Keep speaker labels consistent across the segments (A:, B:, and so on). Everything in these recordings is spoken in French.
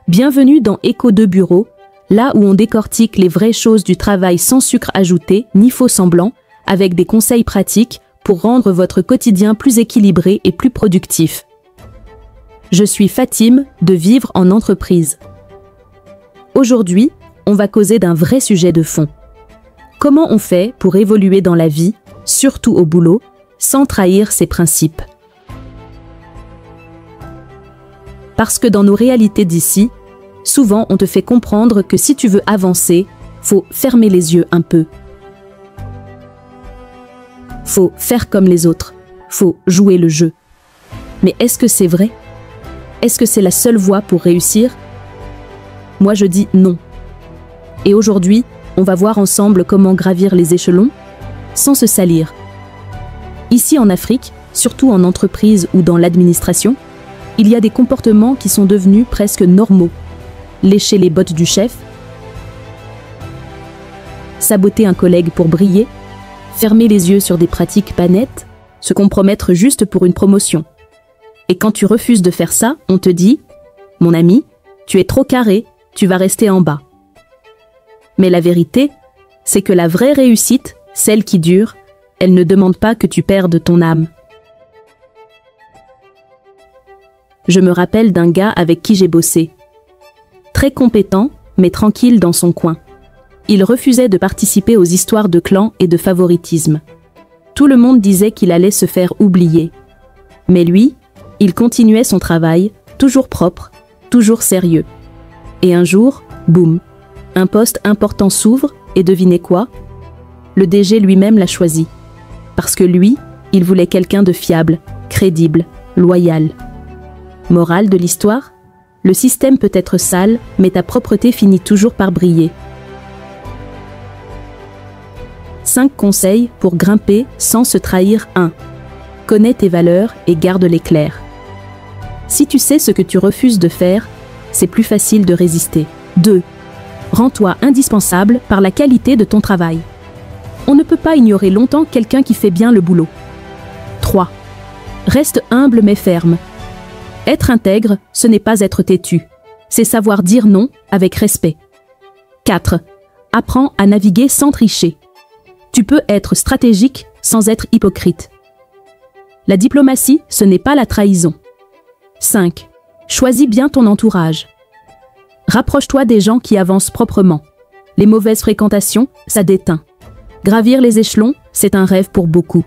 A: Bienvenue dans Écho de bureau, là où on décortique les vraies choses du travail sans sucre ajouté ni faux semblant, avec des conseils pratiques pour rendre votre quotidien plus équilibré et plus productif. Je suis Fatime de Vivre en entreprise. Aujourd'hui, on va causer d'un vrai sujet de fond. Comment on fait pour évoluer dans la vie, surtout au boulot, sans trahir ses principes? Parce que dans nos réalités d'ici, souvent on te fait comprendre que si tu veux avancer, faut fermer les yeux un peu. Faut faire comme les autres, faut jouer le jeu. Mais est-ce que c'est vrai? Est-ce que c'est la seule voie pour réussir? Moi je dis non. Et aujourd'hui, on va voir ensemble comment gravir les échelons sans se salir. Ici en Afrique, surtout en entreprise ou dans l'administration, il y a des comportements qui sont devenus presque normaux. Lécher les bottes du chef, saboter un collègue pour briller, fermer les yeux sur des pratiques pas nettes, se compromettre juste pour une promotion. Et quand tu refuses de faire ça, on te dit « Mon ami, tu es trop carré, tu vas rester en bas ». Mais la vérité, c'est que la vraie réussite, celle qui dure, elle ne demande pas que tu perdes ton âme. Je me rappelle d'un gars avec qui j'ai bossé. Très compétent, mais tranquille dans son coin. Il refusait de participer aux histoires de clans et de favoritisme. Tout le monde disait qu'il allait se faire oublier. Mais lui, il continuait son travail, toujours propre, toujours sérieux. Et un jour, boum, un poste important s'ouvre et devinez quoi? Le DG lui-même l'a choisi. Parce que lui, il voulait quelqu'un de fiable, crédible, loyal. Morale de l'histoire? Le système peut être sale, mais ta propreté finit toujours par briller. 5 conseils pour grimper sans se trahir. 1. Connais tes valeurs et garde-les claires. Si tu sais ce que tu refuses de faire, c'est plus facile de résister. 2. Rends-toi indispensable par la qualité de ton travail. On ne peut pas ignorer longtemps quelqu'un qui fait bien le boulot. 3. Reste humble mais ferme. Être intègre, ce n'est pas être têtu. C'est savoir dire non avec respect. 4. Apprends à naviguer sans tricher. Tu peux être stratégique sans être hypocrite. La diplomatie, ce n'est pas la trahison. 5. Choisis bien ton entourage. Rapproche-toi des gens qui avancent proprement. Les mauvaises fréquentations, ça déteint. Gravir les échelons, c'est un rêve pour beaucoup.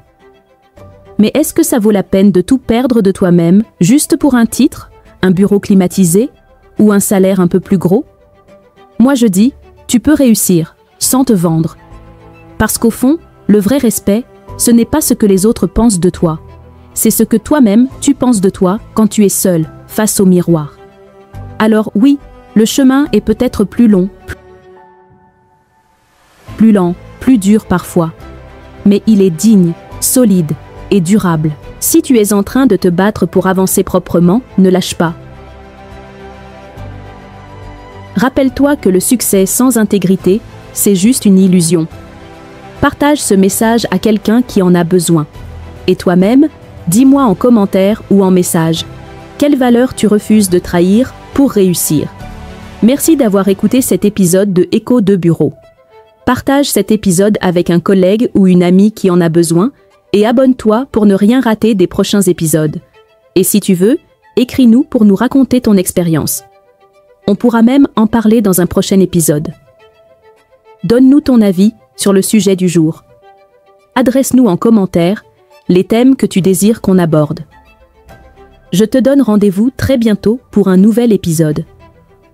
A: Mais est-ce que ça vaut la peine de tout perdre de toi-même, juste pour un titre, un bureau climatisé ou un salaire un peu plus gros? Moi je dis, tu peux réussir, sans te vendre. Parce qu'au fond, le vrai respect, ce n'est pas ce que les autres pensent de toi. C'est ce que toi-même, tu penses de toi quand tu es seul, face au miroir. Alors oui, le chemin est peut-être plus long, plus lent, plus dur parfois. Mais il est digne, solide et durable. Si tu es en train de te battre pour avancer proprement, ne lâche pas. Rappelle-toi que le succès sans intégrité, c'est juste une illusion. Partage ce message à quelqu'un qui en a besoin. Et toi-même, dis-moi en commentaire ou en message, quelle valeur tu refuses de trahir pour réussir. Merci d'avoir écouté cet épisode de Écho de bureau. Partage cet épisode avec un collègue ou une amie qui en a besoin et abonne-toi pour ne rien rater des prochains épisodes. Et si tu veux, écris-nous pour nous raconter ton expérience. On pourra même en parler dans un prochain épisode. Donne-nous ton avis sur le sujet du jour. Adresse-nous en commentaire les thèmes que tu désires qu'on aborde. Je te donne rendez-vous très bientôt pour un nouvel épisode.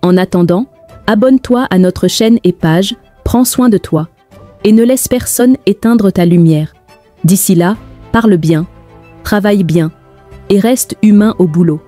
A: En attendant, abonne-toi à notre chaîne et page, prends soin de toi, et ne laisse personne éteindre ta lumière. D'ici là, parle bien, travaille bien, et reste humain au boulot.